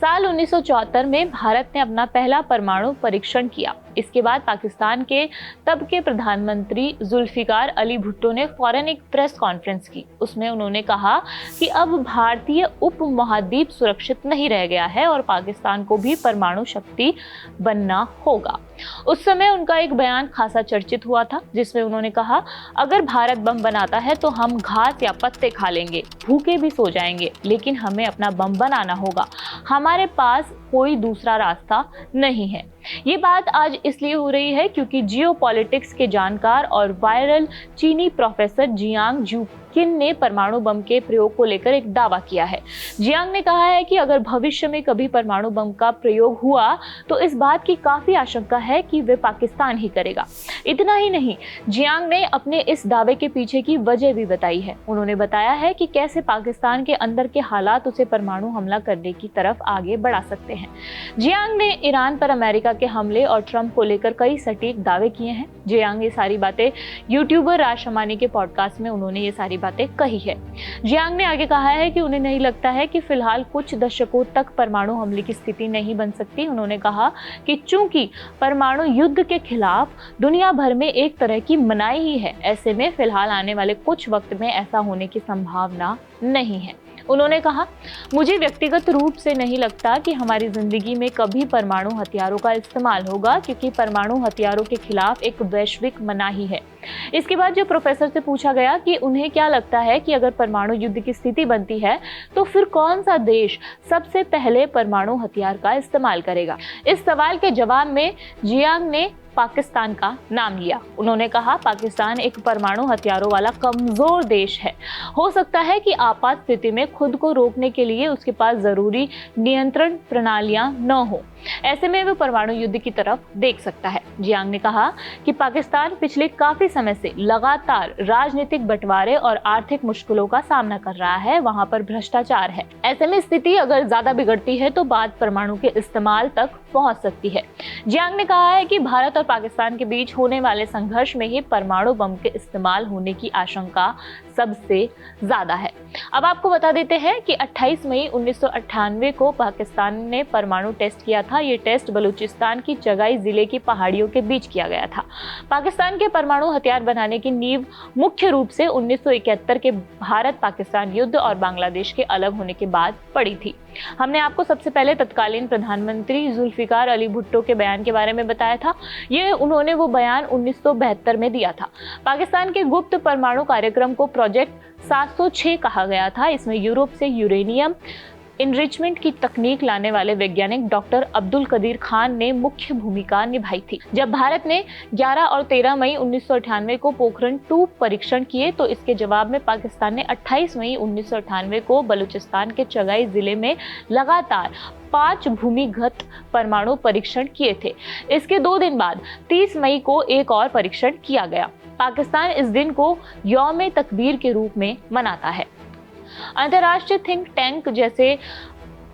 साल 1974 में भारत ने अपना पहला परमाणु परीक्षण किया। इसके बाद पाकिस्तान के तब के प्रधानमंत्री जुल्फिकार अली भुट्टो ने फौरन एक प्रेस कॉन्फ्रेंस की। उसमें उन्होंने कहा कि अब भारतीय उपमहाद्वीप सुरक्षित नहीं रह गया है और पाकिस्तान को भी परमाणु शक्ति बनना होगा। उस समय उनका एक बयान खासा चर्चित हुआ था, जिसमें उन्होंने कहा, अगर भारत बम बनाता है तो हम घास या पत्ते खा लेंगे, भूखे भी सो जाएंगे, लेकिन हमें अपना बम बनाना होगा। हमारे पास कोई दूसरा रास्ता नहीं है। ये बात आज इसलिए हो रही है क्योंकि जियोपॉलिटिक्स के जानकार और वायरल चीनी प्रोफेसर जियांग ज्यूकिन ने परमाणु बम के प्रयोग को लेकर एक दावा किया है। जियांग ने कहा है कि अगर भविष्य में कभी परमाणु बम का प्रयोग हुआ तो इस बात की काफी आशंका है कि वे पाकिस्तान ही करेगा। इतना ही नहीं, जियांग ने अपने इस दावे के पीछे की वजह भी बताई है। उन्होंने बताया है कि कैसे पाकिस्तान के अंदर के हालात उसे परमाणु हमला करने की तरफ आगे बढ़ा सकते हैं। जियांग ने ईरान पर अमेरिका के हमले और ट्रंप को लेकर कई सटीक दावे किए हैं। जियांग ये सारी बातें यूट्यूबर राज शमानी के पॉडकास्ट में उन्होंने ये सारी बातें कही है। जियांग ने आगे कहा है कि उन्हें नहीं लगता है कि फिलहाल कुछ दशकों तक परमाणु हमले की स्थिति नहीं बन सकती। उन्होंने कहा कि चूंकि परमाणु युद्ध के खिलाफ दुनिया भर में एक तरह की मनाही ही है, ऐसे में फिलहाल आने वाले कुछ वक्त में ऐसा होने की संभावना नहीं है। उन्होंने कहा, मुझे व्यक्तिगत रूप से नहीं लगता कि हमारी जिंदगी में कभी परमाणु हथियारों का इस्तेमाल होगा, क्योंकि परमाणु हथियारों के खिलाफ एक वैश्विक मनाही है। इसके बाद जब प्रोफेसर से पूछा गया कि उन्हें क्या लगता है कि अगर परमाणु युद्ध की स्थिति बनती है तो फिर कौन सा देश सबसे पहले परमाणु हथियार का इस्तेमाल करेगा, इस सवाल के जवाब में जियांग ने पाकिस्तान का नाम लिया। उन्होंने कहा, पाकिस्तान एक परमाणु हथियारों वाला कमजोर देश है। हो सकता है कि आपात स्थिति में खुद को रोकने के लिए उसके पास जरूरी नियंत्रण प्रणालियां न हो। ऐसे में वो परमाणु युद्ध की तरफ देख सकता है। जियांग ने कहा कि पाकिस्तान पिछले काफी समय से लगातार राजनीतिक बंटवारे और आर्थिक मुश्किलों का सामना कर रहा है। वहां पर भ्रष्टाचार है। ऐसे में स्थिति अगर ज्यादा बिगड़ती है तो बात परमाणु के इस्तेमाल तक पहुंच सकती है। जियांग ने कहा है कि भारत और पाकिस्तान के बीच होने वाले संघर्ष में ही परमाणु बम के इस्तेमाल होने की आशंका सबसे ज्यादा है। अब आपको बता देते हैं कि 28 मई 1998 को पाकिस्तान ने परमाणु टेस्ट किया था। ये टेस्ट बलूचिस्तान की चगाई जिले की पहाड़ियों के बीच किया गया था। पाकिस्तान के परमाणु हथियार बनाने की नींव मुख्य रूप से 1971 के भारत पाकिस्तान युद्ध और बांग्लादेश के अलग होने के बाद पड़ी थी। हमने आपको सबसे पहले तत्कालीन प्रधानमंत्री जुल्फिकार अली भुट्टो के बयान के बारे में बताया था। उन्होंने वो बयान 1972 में दिया था। पाकिस्तान के गुप्त परमाणु कार्यक्रम को प्रोजेक्ट 706 कहा गया था। इसमें यूरोप से यूरेनियम इनरिचमेंट की तकनीक लाने वाले वैज्ञानिक डॉक्टर अब्दुल कदीर खान ने मुख्य भूमिका निभाई थी। जब भारत ने 11 और 13 मई 1998 को पोखरण 2 परीक्षण किए तो इसके जवाब में पाकिस्तान ने 28 मई 1998 को बलूचिस्तान के चगाई जिले में लगातार 5 भूमिगत परमाणु परीक्षण किए थे। इसके 2 दिन बाद 30 मई को एक और परीक्षण किया गया। पाकिस्तान इस दिन को यौम तकबीर के रूप में मनाता है। अंतर्राष्ट्रीय थिंक टैंक जैसे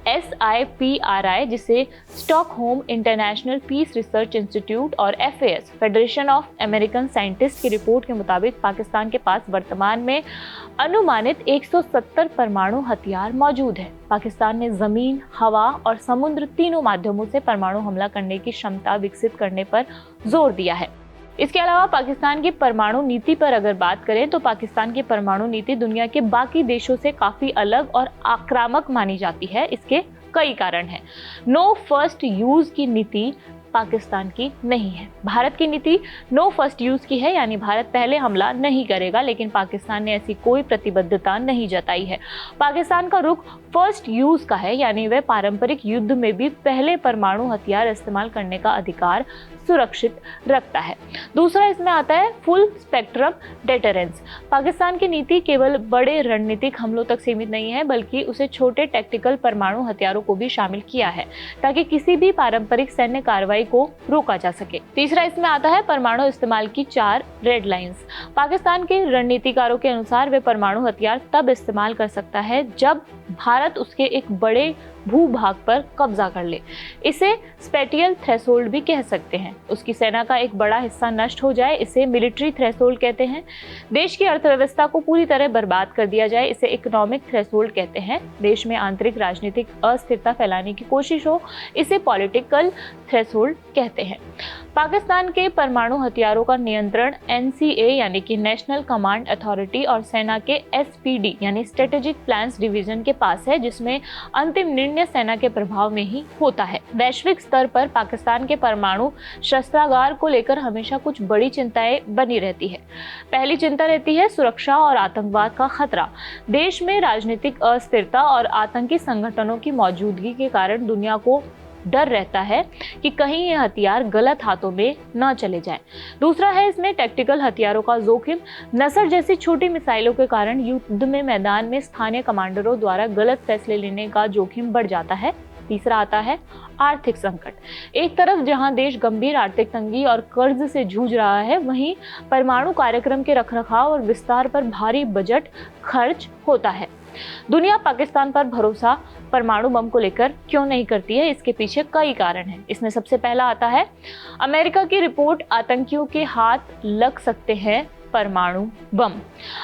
SIPRI, जिसे Stockholm International Peace Research Institute और FAS Federation of American scientist की रिपोर्ट के मुताबिक पाकिस्तान के पास वर्तमान में अनुमानित 170 परमाणु हथियार मौजूद है। पाकिस्तान ने जमीन, हवा और समुद्र तीनों माध्यमों से परमाणु हमला करने की क्षमता विकसित करने पर जोर दिया है। इसके अलावा पाकिस्तान की परमाणु नीति पर अगर बात करें तो पाकिस्तान की परमाणु नीति दुनिया के बाकी देशों से काफी अलग और आक्रामक मानी जाती है। इसके कई कारण हैं। नो फर्स्ट यूज की नीति पाकिस्तान की नहीं है। भारत की नीति नो फर्स्ट यूज की है, यानी भारत पहले हमला नहीं करेगा, लेकिन पाकिस्तान ने ऐसी कोई प्रतिबद्धता नहीं जताई है। पाकिस्तान का रुख फर्स्ट यूज का है, यानी वह पारंपरिक युद्ध में भी पहले परमाणु हथियार इस्तेमाल करने का अधिकार सुरक्षित रखता है। दूसरा इसमें आता है फुल स्पेक्ट्रम डेटरेंस। पाकिस्तान की नीति केवल बड़े रणनीतिक हमलों तक सीमित नहीं है, बल्कि उसे छोटे टैक्टिकल परमाणु हथियारों को भी शामिल किया है, ताकि किसी भी पारंपरिक सैन्य कार्रवाई को रोका जा सके। तीसरा इसमें आता है परमाणु इस्तेमाल की 4 रेड लाइंस। पाकिस्तान के रणनीतिकारों के अनुसार वे परमाणु हथियार तब इस्तेमाल कर सकता है जब भारत उसके एक बड़े भूभाग पर कब्जा कर ले। इसे स्पेटियल थ्रेशोल्ड भी कह सकते हैं। उसकी सेना का एक बड़ा हिस्सा नष्ट हो जाए, इसे मिलिट्री थ्रेशोल्ड कहते हैं। देश की अर्थव्यवस्था को पूरी तरह बर्बाद कर दिया जाए, इसे इकोनॉमिक थ्रेशोल्ड कहते हैं। देश में आंतरिक राजनीतिक अस्थिरता फैलाने की कोशिश हो, इसे पॉलिटिकल थ्रेशोल्ड कहते हैं। पाकिस्तान के परमाणु हथियारों का नियंत्रण NCA यानी कि नेशनल कमांड अथॉरिटी और सेना के SPD यानी स्ट्रेटेजिक प्लान्स डिवीजन के पास है, जिसमें अंतिम निर्णय सेना के प्रभाव में ही होता है। वैश्विक स्तर पर पाकिस्तान के परमाणु शस्त्रागार को लेकर हमेशा कुछ बड़ी चिंताएं बनी रहती है। पहली चिंता रहती है सुरक्षा और आतंकवाद का खतरा। देश में राजनीतिक अस्थिरता और आतंकी संगठनों की मौजूदगी के कारण दुनिया को डर रहता है कि कहीं ये हथियार गलत हाथों में न चले जाएं। दूसरा है इसमें टैक्टिकल हथियारों का जोखिम। नसर जैसी छोटी मिसाइलों के कारण युद्ध में मैदान में स्थानीय कमांडरों द्वारा गलत फैसले लेने का जोखिम बढ़ जाता है। तीसरा आता है आर्थिक संकट। एक तरफ जहां देश गंभीर आर्थिक तंगी और कर्ज से जूझ रहा है, वहीं परमाणु कार्यक्रम के रखरखाव और विस्तार पर भारी बजट खर्च होता है। दुनिया पाकिस्तान पर भरोसा परमाणु बम को लेकर क्यों नहीं करती है? इसके पीछे कई कारण हैं। इसमें सबसे पहला आता है अमेरिका की रिपोर्ट, आतंकियों के हाथ लग सकते हैं परमाणु बम।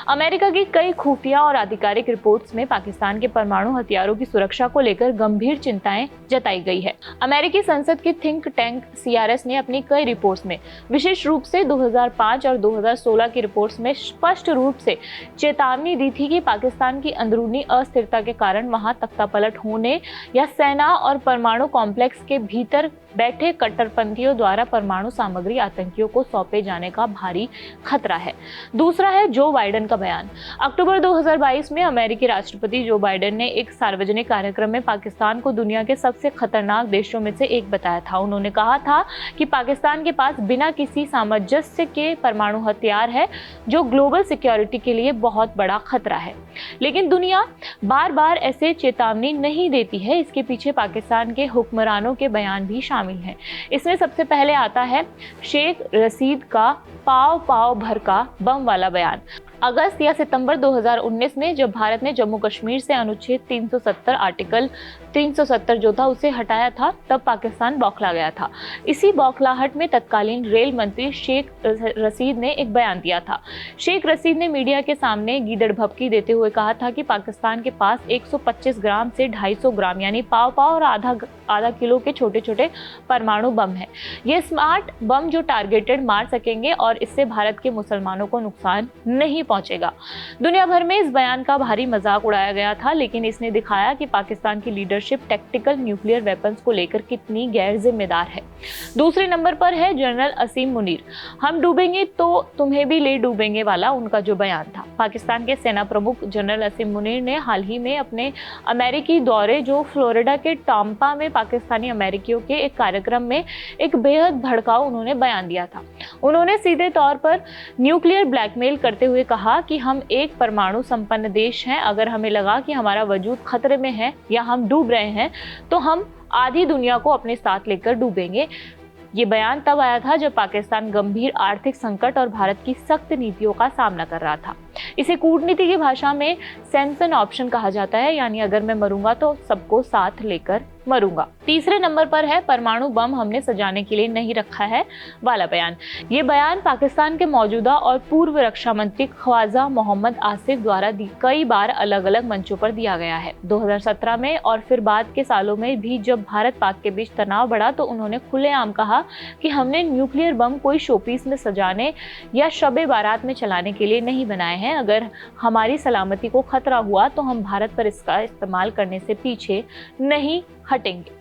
अमेरिका की कई खुफिया और आधिकारिक रिपोर्ट्स में पाकिस्तान के परमाणु हथियारों की सुरक्षा को लेकर गंभीर चिंताएं जताई गई है। अमेरिकी संसद की थिंक टैंक CRS ने अपनी कई रिपोर्ट्स में, विशेष रूप से 2005 और 2016 की रिपोर्ट्स में स्पष्ट रूप से चेतावनी दी थी कि पाकिस्तान की अंदरूनी अस्थिरता के कारण वहां तख्तापलट होने या सेना और परमाणु कॉम्प्लेक्स के भीतर बैठे कट्टरपंथियों द्वारा परमाणु सामग्री आतंकियों को सौंपे जाने का भारी खतरा है। दूसरा है जो बाइडेन का बयान। अक्टूबर 2022 में अमेरिकी राष्ट्रपति जो बाइडेन ने एक सार्वजनिक कार्यक्रम में पाकिस्तान को दुनिया के सबसे खतरनाक देशों में से एक बताया था। उन्होंने कहा था कि पाकिस्तान के पास बिना किसी सामंजस्य के परमाणु हथियार है, जो ग्लोबल सिक्योरिटी के लिए बहुत बड़ा खतरा है। लेकिन दुनिया बार बार ऐसे चेतावनी नहीं देती है। इसके पीछे पाकिस्तान के हुक्मरानों के बयान भी शामिल हैं। इसमें सबसे पहले आता है शेख रशीद का पाव पाव भर का बम वाला बयान। अगस्त या सितंबर 2019 में जब भारत ने जम्मू कश्मीर से अनुच्छेद 370 आर्टिकल 370 जो था उसे हटाया था, तब पाकिस्तान बौखला गया था। इसी बौखलाहट में तत्कालीन रेल मंत्री शेख रशीद ने एक बयान दिया था। शेख रशीद ने मीडिया के सामने गीदड़ भभकी देते हुए कहा था कि पाकिस्तान के पास 125 ग्राम से 250 ग्राम यानी पाव पाव और आधा किलो के छोटे छोटे परमाणु बम है। ये स्मार्ट बम जो टारगेटेड मार सकेंगे और इससे भारत के मुसलमानों को नुकसान नहीं पहुंचेगा। दुनिया भर में इस बयान का भारी मजाक उड़ाया गया था, लेकिन इसने दिखाया कि पाकिस्तान की लीडरशिप टैक्टिकल न्यूक्लियर वेपन्स को लेकर कितनी गैर जिम्मेदार है। दूसरे नंबर पर है जनरल असीम मुनीर, हम डूबेंगे तो तुम्हें भी ले डूबेंगे वाला उनका जो बयान था। पाकिस्तान के सेना प्रमुख जनरल असीम मुनीर ने हाल ही में अपने अमेरिकी दौरे जो फ्लोरिडा के टाम्पा में पाकिस्तानी अमेरिकियों के एक कार्यक्रम में एक बेहद भड़काऊ उन्होंने बयान दिया था। उन्होंने सीधे तौर पर न्यूक्लियर ब्लैकमेल करते हुए कहा कि हम एक परमाणु संपन्न देश हैं, अगर हमें लगा कि हमारा वजूद खतरे में है या हम डूब रहे हैं तो हम आधी दुनिया को अपने साथ लेकर डूबेंगे। ये बयान तब आया था जब पाकिस्तान गंभीर आर्थिक संकट और भारत की सख्त नीतियों का सामना कर रहा था। इसे कूटनीति की भाषा में सैमसन ऑप्शन कहा जाता है, यानी अगर मैं मरूंगा तो सबको साथ लेकर मरूंगा। तीसरे नंबर पर है परमाणु बम हमने सजाने के लिए नहीं रखा है वाला बयान। ये बयान पाकिस्तान के मौजूदा और पूर्व रक्षा मंत्री ख्वाजा मोहम्मद आसिफ द्वारा कई बार अलग अलग मंचों पर दिया गया है। 2017 में और फिर बाद के सालों में भी जब भारत पाक के बीच तनाव बढ़ा तो उन्होंने खुलेआम कहा कि हमने न्यूक्लियर बम कोई शोपीस में सजाने या शबे बारात में चलाने के लिए नहीं बनाए हैं। अगर हमारी सलामती को खतरा हुआ तो हम भारत पर इसका इस्तेमाल करने से पीछे नहीं हटेंगे।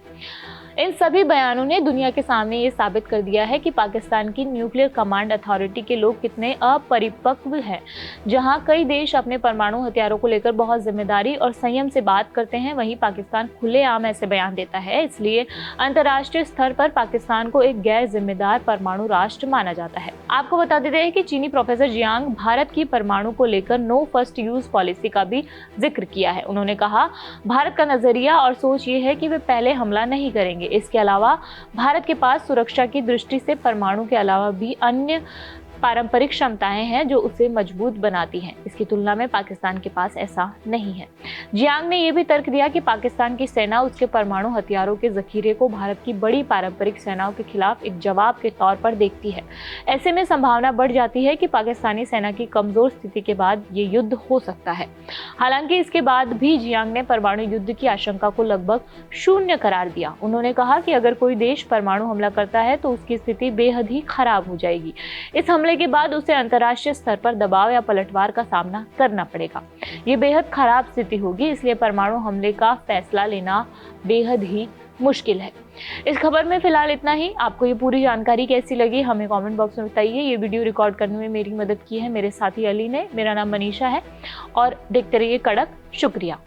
इन सभी बयानों ने दुनिया के सामने ये साबित कर दिया है कि पाकिस्तान की न्यूक्लियर कमांड अथॉरिटी के लोग कितने अपरिपक्व हैं। जहां कई देश अपने परमाणु हथियारों को लेकर बहुत जिम्मेदारी और संयम से बात करते हैं, वहीं पाकिस्तान खुलेआम ऐसे बयान देता है। इसलिए अंतर्राष्ट्रीय स्तर पर पाकिस्तान को एक गैर जिम्मेदार परमाणु राष्ट्र माना जाता है। आपको बता देते हैं कि चीनी प्रोफेसर जियांग भारत की परमाणु को लेकर नो फर्स्ट यूज पॉलिसी का भी जिक्र किया है। उन्होंने कहा भारत का नजरिया और सोच ये है कि वे पहले हमला नहीं करेंगे। इसके अलावा भारत के पास सुरक्षा की दृष्टि से परमाणु के अलावा भी अन्य पारंपरिक क्षमताएं हैं जो उसे मजबूत बनाती हैं। इसकी तुलना में पाकिस्तान के पास ऐसा नहीं है। जियांग ने यह भी तर्क दिया कि पाकिस्तान की सेना उसके परमाणु हथियारों के जखीरे को भारत की बड़ी पारंपरिक सेनाओं के खिलाफ एक जवाब के तौर पर देखती है। ऐसे में संभावना बढ़ जाती है कि पाकिस्तानी सेना की कमजोर स्थिति के बाद ये युद्ध हो सकता है। हालांकि इसके बाद भी जियांग ने परमाणु युद्ध की आशंका को लगभग शून्य करार दिया। उन्होंने कहा कि अगर कोई देश परमाणु हमला करता है तो उसकी स्थिति बेहद ही खराब हो जाएगी। इस हमले के बाद उसे अंतर्राष्ट्रीय स्तर पर दबाव या पलटवार का सामना करना पड़ेगा। ये बेहद खराब स्थिति होगी, इसलिए परमाणु हमले का फैसला लेना बेहद ही मुश्किल है। इस खबर में फिलहाल इतना ही। आपको ये पूरी जानकारी कैसी लगी हमें कमेंट बॉक्स में बताइए। ये वीडियो रिकॉर्ड करने में मेरी मदद की है मेरे साथी अली ने। मेरा नाम मनीषा है और देखते रहिए कड़क। शुक्रिया।